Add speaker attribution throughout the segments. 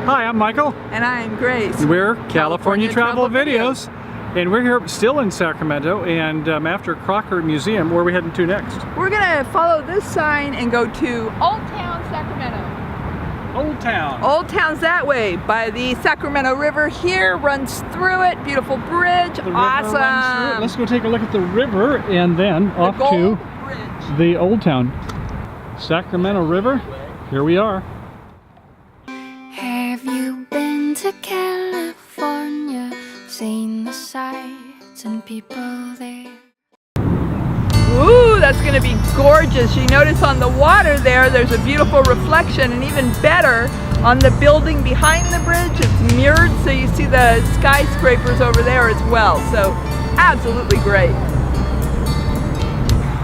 Speaker 1: Hi, I'm Michael.
Speaker 2: And I'm Grace.
Speaker 1: We're California Travel Videos. And we're here still in Sacramento, and after Crocker Museum, where are we heading to next?
Speaker 2: We're gonna follow this sign and go to Old Town Sacramento.
Speaker 1: Old Town.
Speaker 2: Old Town's that way, by the Sacramento River here, runs through it, beautiful bridge, awesome.
Speaker 1: Let's go take a look at the river and then off to
Speaker 2: Bridge.
Speaker 1: the Old Town. Sacramento River, here we are.
Speaker 3: Have you been to California? Seen the sights and people there?
Speaker 2: Ooh, that's gonna be gorgeous. You notice on the water there's a beautiful reflection, and even better, on the building behind the bridge, it's mirrored, so you see the skyscrapers over there as well. So, absolutely great.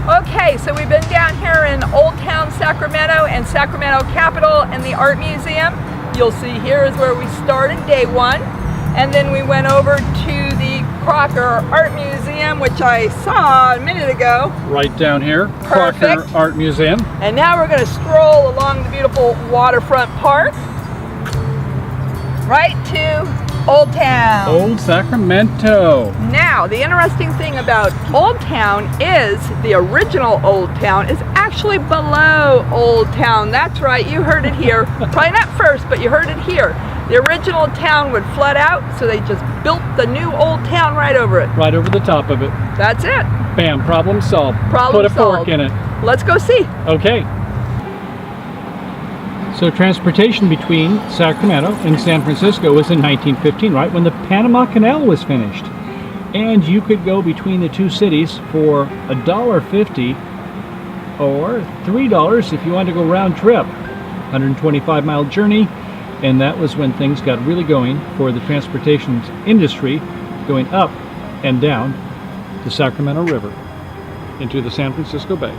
Speaker 2: Okay, so we've been down here in Old Town Sacramento and Sacramento Capitol and the Art Museum. You'll see here is where we started day one. And then we went over to the Crocker Art Museum, which I saw a minute ago.
Speaker 1: Right down here,
Speaker 2: Perfect.
Speaker 1: Crocker Art Museum.
Speaker 2: And now we're going to stroll along the beautiful waterfront park, right to Old Town.
Speaker 1: Old Sacramento.
Speaker 2: Now, the interesting thing about Old Town is the original Old Town is actually below Old Town. That's right, you heard it here. Probably not first, but you heard it here. The original town would flood out, so they just built the new Old Town right over it.
Speaker 1: Right over the top of it.
Speaker 2: That's it.
Speaker 1: Bam, problem solved.
Speaker 2: Problem
Speaker 1: Put a
Speaker 2: solved.
Speaker 1: fork in it.
Speaker 2: Let's go see.
Speaker 1: Okay. So transportation between Sacramento and San Francisco was in 1915, right when the Panama Canal was finished. And you could go between the two cities for $1.50 or $3 if you wanted to go round trip. 125-mile journey. And that was when things got really going for the transportation industry, going up and down the Sacramento River into the San Francisco Bay.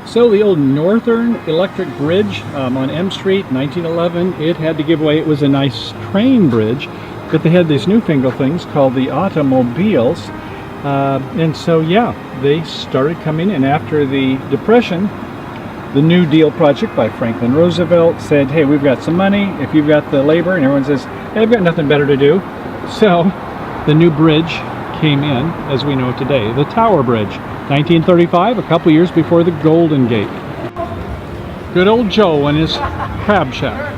Speaker 1: So the old Northern Electric Bridge on M Street, 1911, it had to give way. It was a nice train bridge, but they had these newfangled things called the automobiles. And so, yeah, they started coming in after the Depression. The New Deal project by Franklin Roosevelt said, hey, we've got some money, if you've got the labor, and everyone says, hey, I've got nothing better to do. So the new bridge came in as we know it today, the Tower Bridge, 1935, a couple years before the Golden Gate. Good old Joe and his crab shack.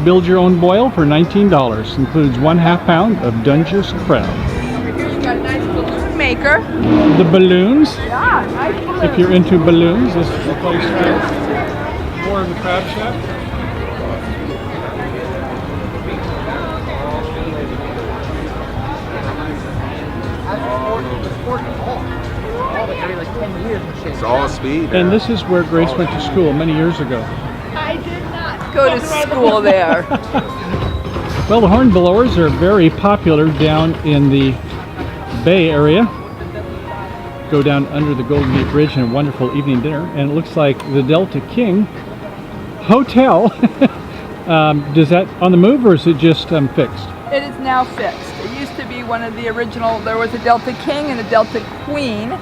Speaker 1: Build your own boil for $19, includes 1/2 pound of Dungeness crab.
Speaker 2: We've got a nice balloon maker.
Speaker 1: The balloons.
Speaker 2: Yeah, nice balloon.
Speaker 1: If you're into balloons, this is the place for more of the crab shack.
Speaker 4: It's all speed.
Speaker 1: And this is where Grace went to school many years ago.
Speaker 2: I did not go to school there.
Speaker 1: Well, the hornblowers are very popular down in the Bay Area. Go down under the Golden Gate Bridge and a wonderful evening dinner. And it looks like the Delta King Hotel. Does that on the move, or is it just fixed?
Speaker 2: It is now fixed. It used to be one of the original, there was a Delta King and a Delta Queen.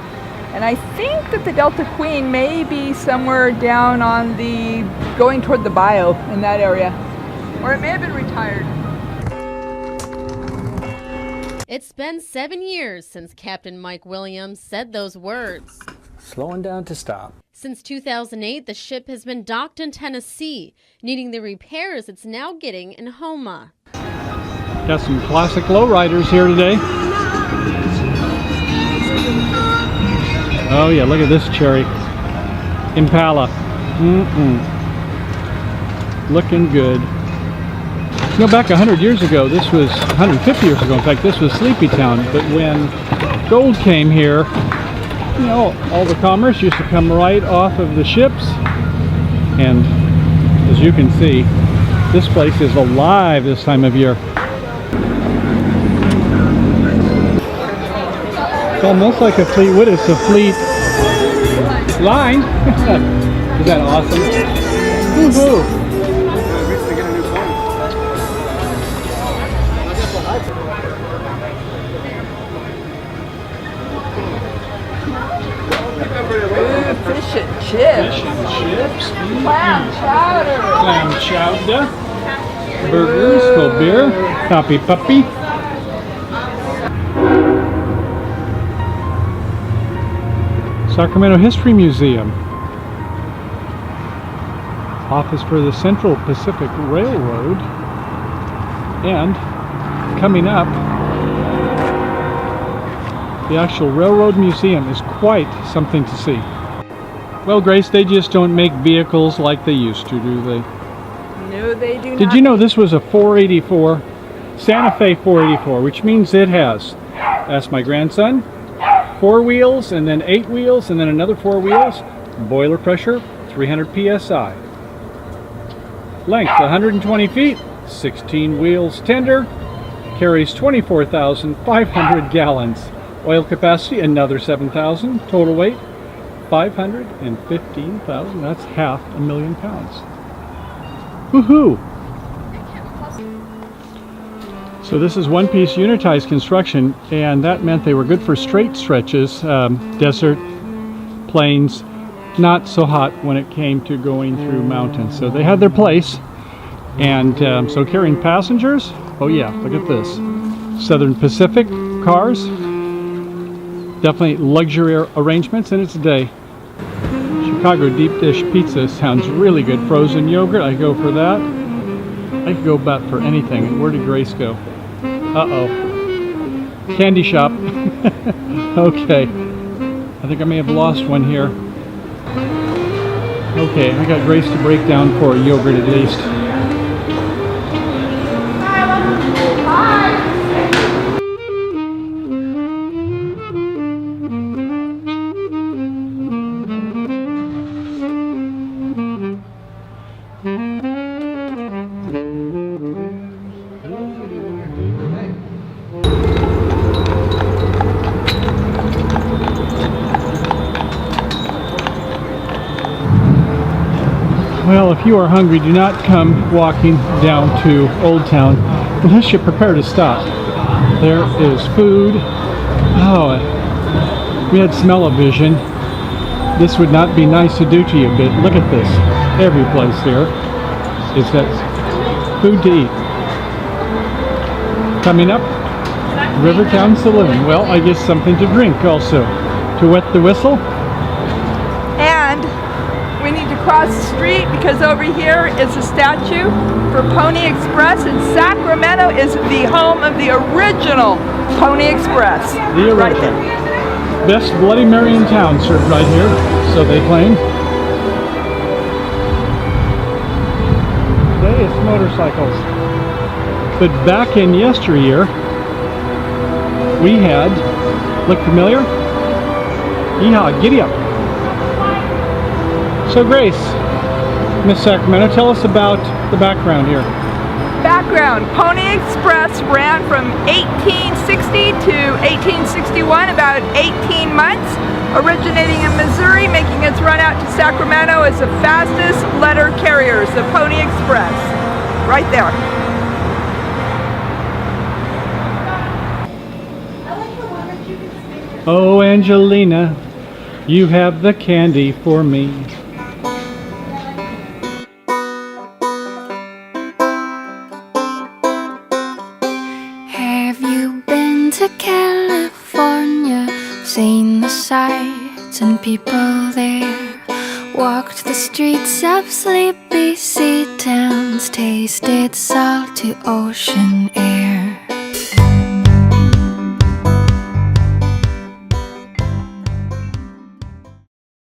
Speaker 2: And I think that the Delta Queen may be somewhere down on the, going toward the bio in that area. Or it may have been retired.
Speaker 5: It's been 7 years since Captain Mike Williams said those words.
Speaker 6: Slowing down to stop.
Speaker 5: Since 2008, the ship has been docked in Tennessee, needing the repairs it's now getting in Houma.
Speaker 1: Got some classic lowriders here today. Oh yeah, look at this cherry. Impala. Looking good. You know, back 100 years ago, this was 150 years ago, in fact, this was Sleepy Town. But when gold came here, you know, all the commerce used to come right off of the ships. And as you can see, this place is alive this time of year. It's almost like a Fleetwood. It's a Fleet line. Is that awesome? Woohoo!
Speaker 2: Fish and chips.
Speaker 1: Fish and chips.
Speaker 2: Clam chowder.
Speaker 1: Clam chowder. Chowder, burgers, cold beer, Poppy Puppy. Sacramento History Museum. Office for the Central Pacific Railroad. And coming up, the actual Railroad Museum is quite something to see. Well, Grace, they just don't make vehicles like they used to, do they?
Speaker 2: No, they do not.
Speaker 1: Did you know this was a 484, Santa Fe 484, which means it has, ask my grandson, 4 wheels and then 8 wheels and then another 4 wheels, boiler pressure 300 psi, length 120 feet, 16 wheels tender, carries 24,500 gallons, oil capacity another 7,000, total weight 515,000, that's 500,000 pounds. Woohoo! So this is one-piece unitized construction, and that meant they were good for straight stretches, desert, plains, not so hot when it came to going through mountains. So they had their place, and so carrying passengers, oh yeah, look at this. Southern Pacific cars, definitely luxury arrangements in its day. Chicago deep dish pizza sounds really good. Frozen yogurt, I go for that. I could go about for anything. Where did Grace go? Uh-oh. Candy shop. Okay. I think I may have lost one here. Okay, I got Grace to break down for a yogurt at least. Well, if you are hungry, do not come walking down to Old Town unless you're prepared to stop. There is food. Oh, we had smell-o-vision. This would not be nice to do to you, but look at this. Every place here is that food to eat. Coming up, Rivertown Saloon. Well, I guess something to drink also. To wet the whistle.
Speaker 2: And we need to cross the street because over here is a statue for Pony Express, and Sacramento is the home of the original Pony Express.
Speaker 1: The original.
Speaker 2: Right there.
Speaker 1: Best Bloody Mary in town served right here, so they claim. Today it's motorcycles. But back in yesteryear, we had, look familiar? Yeehaw, giddy up. So Grace, Miss Sacramento, tell us about the background here.
Speaker 2: Background, Pony Express ran from 1860 to 1861, about 18 months, originating in Missouri, making its run out to Sacramento as the fastest letter carriers, the Pony Express. Right there.
Speaker 1: Oh, Angelina, you have the candy for me.
Speaker 3: Have you been to California? Seen the sights and people there? Walked the streets of sleepy sea towns? Tasted salty ocean air?